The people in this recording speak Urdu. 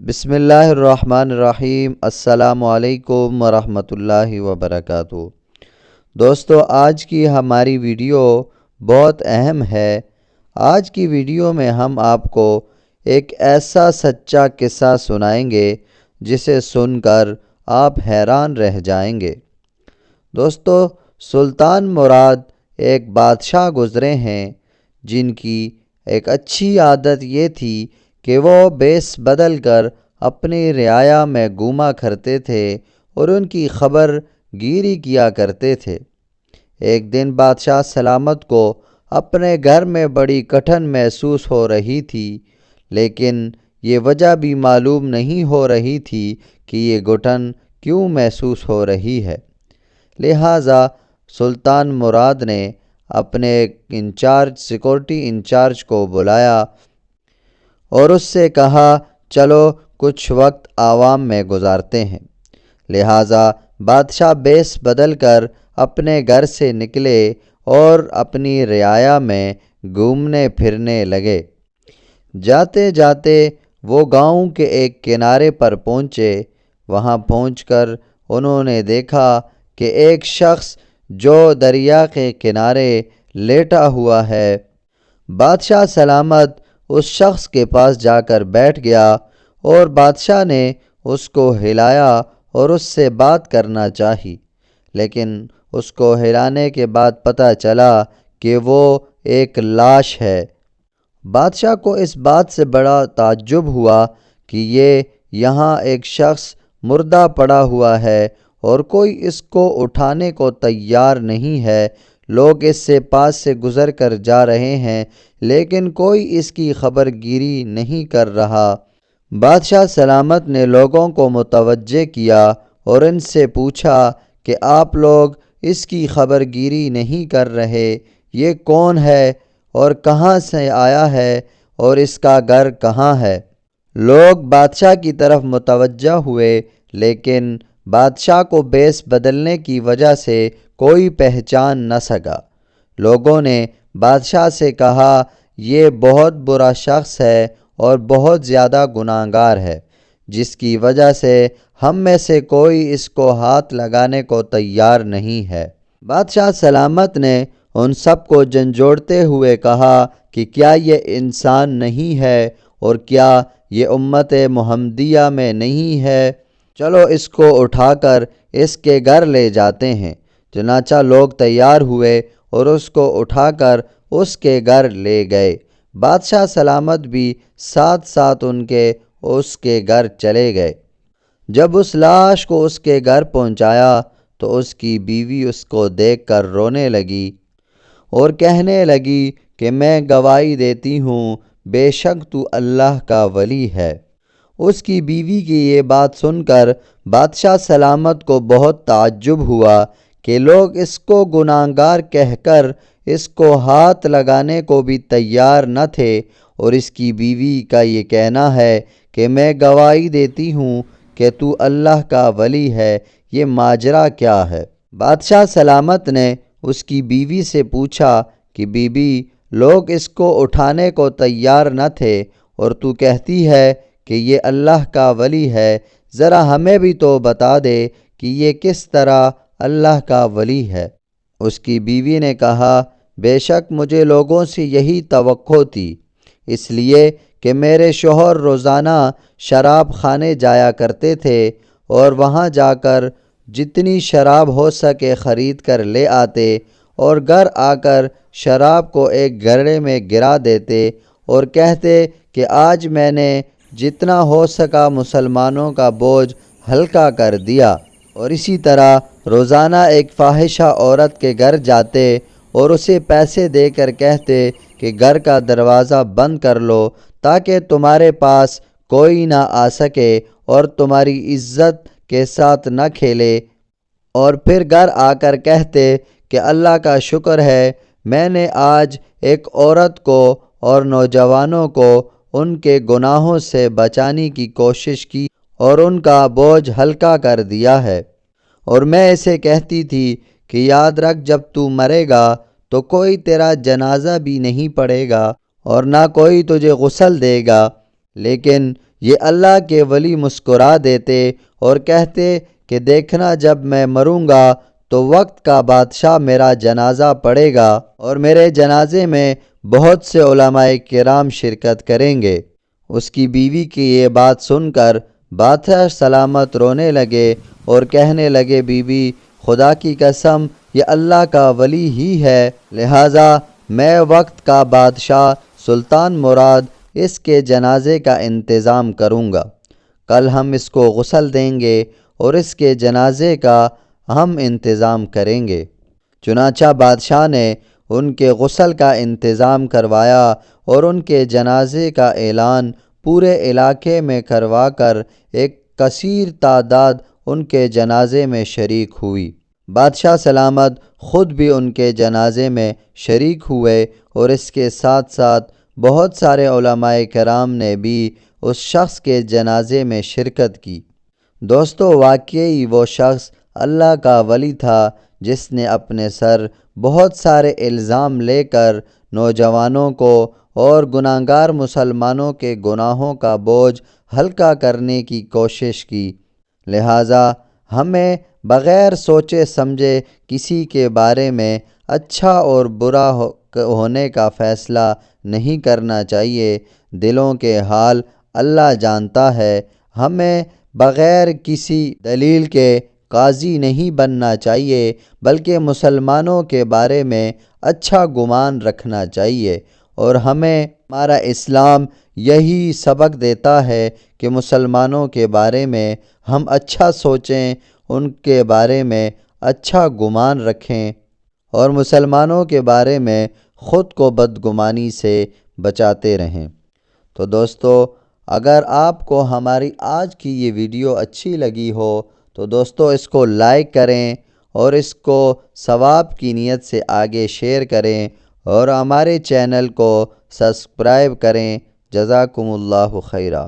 بسم اللہ الرحمن الرحیم۔ السلام علیکم ورحمۃ اللہ وبرکاتہ۔ دوستو، آج کی ہماری ویڈیو بہت اہم ہے۔ آج کی ویڈیو میں ہم آپ کو ایک ایسا سچا قصہ سنائیں گے جسے سن کر آپ حیران رہ جائیں گے۔ دوستو، سلطان مراد ایک بادشاہ گزرے ہیں جن کی ایک اچھی عادت یہ تھی کہ وہ بیس بدل کر اپنی رعایا میں گھوما کرتے تھے اور ان کی خبر گیری کیا کرتے تھے۔ ایک دن بادشاہ سلامت کو اپنے گھر میں بڑی کٹھن محسوس ہو رہی تھی، لیکن یہ وجہ بھی معلوم نہیں ہو رہی تھی کہ یہ گھٹن کیوں محسوس ہو رہی ہے۔ لہٰذا سلطان مراد نے اپنے سیکورٹی انچارج کو بلایا اور اس سے کہا، چلو کچھ وقت عوام میں گزارتے ہیں۔ لہٰذا بادشاہ بیس بدل کر اپنے گھر سے نکلے اور اپنی رعایا میں گھومنے پھرنے لگے۔ جاتے جاتے وہ گاؤں کے ایک کنارے پر پہنچے۔ وہاں پہنچ کر انہوں نے دیکھا کہ ایک شخص جو دریا کے کنارے لیٹا ہوا ہے۔ بادشاہ سلامت اس شخص کے پاس جا کر بیٹھ گیا اور بادشاہ نے اس کو ہلایا اور اس سے بات کرنا چاہی، لیکن اس کو ہلانے کے بعد پتہ چلا کہ وہ ایک لاش ہے۔ بادشاہ کو اس بات سے بڑا تعجب ہوا کہ یہ یہاں ایک شخص مردہ پڑا ہوا ہے اور کوئی اس کو اٹھانے کو تیار نہیں ہے۔ لوگ اس سے پاس سے گزر کر جا رہے ہیں، لیکن کوئی اس کی خبر گیری نہیں کر رہا۔ بادشاہ سلامت نے لوگوں کو متوجہ کیا اور ان سے پوچھا کہ آپ لوگ اس کی خبر گیری نہیں کر رہے، یہ کون ہے اور کہاں سے آیا ہے اور اس کا گھر کہاں ہے؟ لوگ بادشاہ کی طرف متوجہ ہوئے، لیکن بادشاہ کو بیس بدلنے کی وجہ سے کوئی پہچان نہ سکا۔ لوگوں نے بادشاہ سے کہا، یہ بہت برا شخص ہے اور بہت زیادہ گناہگار ہے، جس کی وجہ سے ہم میں سے کوئی اس کو ہاتھ لگانے کو تیار نہیں ہے۔ بادشاہ سلامت نے ان سب کو جھنجھوڑتے ہوئے کہا کہ کیا یہ انسان نہیں ہے اور کیا یہ امت محمدیہ میں نہیں ہے؟ چلو اس کو اٹھا کر اس کے گھر لے جاتے ہیں۔ چنانچہ لوگ تیار ہوئے اور اس کو اٹھا کر اس کے گھر لے گئے۔ بادشاہ سلامت بھی ساتھ ساتھ اس کے گھر چلے گئے۔ جب اس لاش کو اس کے گھر پہنچایا تو اس کی بیوی اس کو دیکھ کر رونے لگی اور کہنے لگی کہ میں گواہی دیتی ہوں، بے شک تو اللہ کا ولی ہے۔ اس کی بیوی کی یہ بات سن کر بادشاہ سلامت کو بہت تعجب ہوا کہ لوگ اس کو گناہگار کہہ کر اس کو ہاتھ لگانے کو بھی تیار نہ تھے، اور اس کی بیوی کا یہ کہنا ہے کہ میں گواہی دیتی ہوں کہ تو اللہ کا ولی ہے۔ یہ ماجرا کیا ہے؟ بادشاہ سلامت نے اس کی بیوی سے پوچھا کہ بی بی، لوگ اس کو اٹھانے کو تیار نہ تھے اور تو کہتی ہے کہ یہ اللہ کا ولی ہے، ذرا ہمیں بھی تو بتا دے کہ یہ کس طرح اللہ کا ولی ہے۔ اس کی بیوی نے کہا، بے شک مجھے لوگوں سے یہی توقع تھی، اس لیے کہ میرے شوہر روزانہ شراب خانے جایا کرتے تھے اور وہاں جا کر جتنی شراب ہو سکے خرید کر لے آتے اور گھر آ کر شراب کو ایک گھڑے میں گرا دیتے اور کہتے کہ آج میں نے جتنا ہو سکا مسلمانوں کا بوجھ ہلکا کر دیا، اور اسی طرح روزانہ ایک فاحشہ عورت کے گھر جاتے اور اسے پیسے دے کر کہتے کہ گھر کا دروازہ بند کر لو تاکہ تمہارے پاس کوئی نہ آ سکے اور تمہاری عزت کے ساتھ نہ کھیلے، اور پھر گھر آ کر کہتے کہ اللہ کا شکر ہے، میں نے آج ایک عورت کو اور نوجوانوں کو ان کے گناہوں سے بچانے کی کوشش کی اور ان کا بوجھ ہلکا کر دیا ہے۔ اور میں اسے کہتی تھی کہ یاد رکھ، جب تو مرے گا تو کوئی تیرا جنازہ بھی نہیں پڑھے گا اور نہ کوئی تجھے غسل دے گا، لیکن یہ اللہ کے ولی مسکرا دیتے اور کہتے کہ دیکھنا جب میں مروں گا تو وقت کا بادشاہ میرا جنازہ پڑھے گا اور میرے جنازے میں بہت سے علماء کرام شرکت کریں گے۔ اس کی بیوی کی یہ بات سن کر بادشاہ سلامت رونے لگے اور کہنے لگے، بی بی خدا کی قسم یہ اللہ کا ولی ہی ہے، لہٰذا میں وقت کا بادشاہ سلطان مراد اس کے جنازے کا انتظام کروں گا۔ کل ہم اس کو غسل دیں گے اور اس کے جنازے کا ہم انتظام کریں گے۔ چنانچہ بادشاہ نے ان کے غسل کا انتظام کروایا اور ان کے جنازے کا اعلان پورے علاقے میں کروا کر ایک کثیر تعداد ان کے جنازے میں شریک ہوئی۔ بادشاہ سلامت خود بھی ان کے جنازے میں شریک ہوئے اور اس کے ساتھ ساتھ بہت سارے علماء کرام نے بھی اس شخص کے جنازے میں شرکت کی۔ دوستو، واقعی وہ شخص اللہ کا ولی تھا جس نے اپنے سر بہت سارے الزام لے کر نوجوانوں کو اور گناہگار مسلمانوں کے گناہوں کا بوجھ ہلکا کرنے کی کوشش کی۔ لہٰذا ہمیں بغیر سوچے سمجھے کسی کے بارے میں اچھا اور برا ہونے کا فیصلہ نہیں کرنا چاہیے۔ دلوں کے حال اللہ جانتا ہے۔ ہمیں بغیر کسی دلیل کے قاضی نہیں بننا چاہیے، بلکہ مسلمانوں کے بارے میں اچھا گمان رکھنا چاہیے، اور ہمارا اسلام یہی سبق دیتا ہے کہ مسلمانوں کے بارے میں ہم اچھا سوچیں، ان کے بارے میں اچھا گمان رکھیں اور مسلمانوں کے بارے میں خود کو بدگمانی سے بچاتے رہیں۔ تو دوستو، اگر آپ کو ہماری آج کی یہ ویڈیو اچھی لگی ہو تو دوستو اس کو لائک کریں اور اس کو ثواب کی نیت سے آگے شیئر کریں اور ہمارے چینل کو سبسکرائب کریں۔ جزاکم اللہ خیرہ۔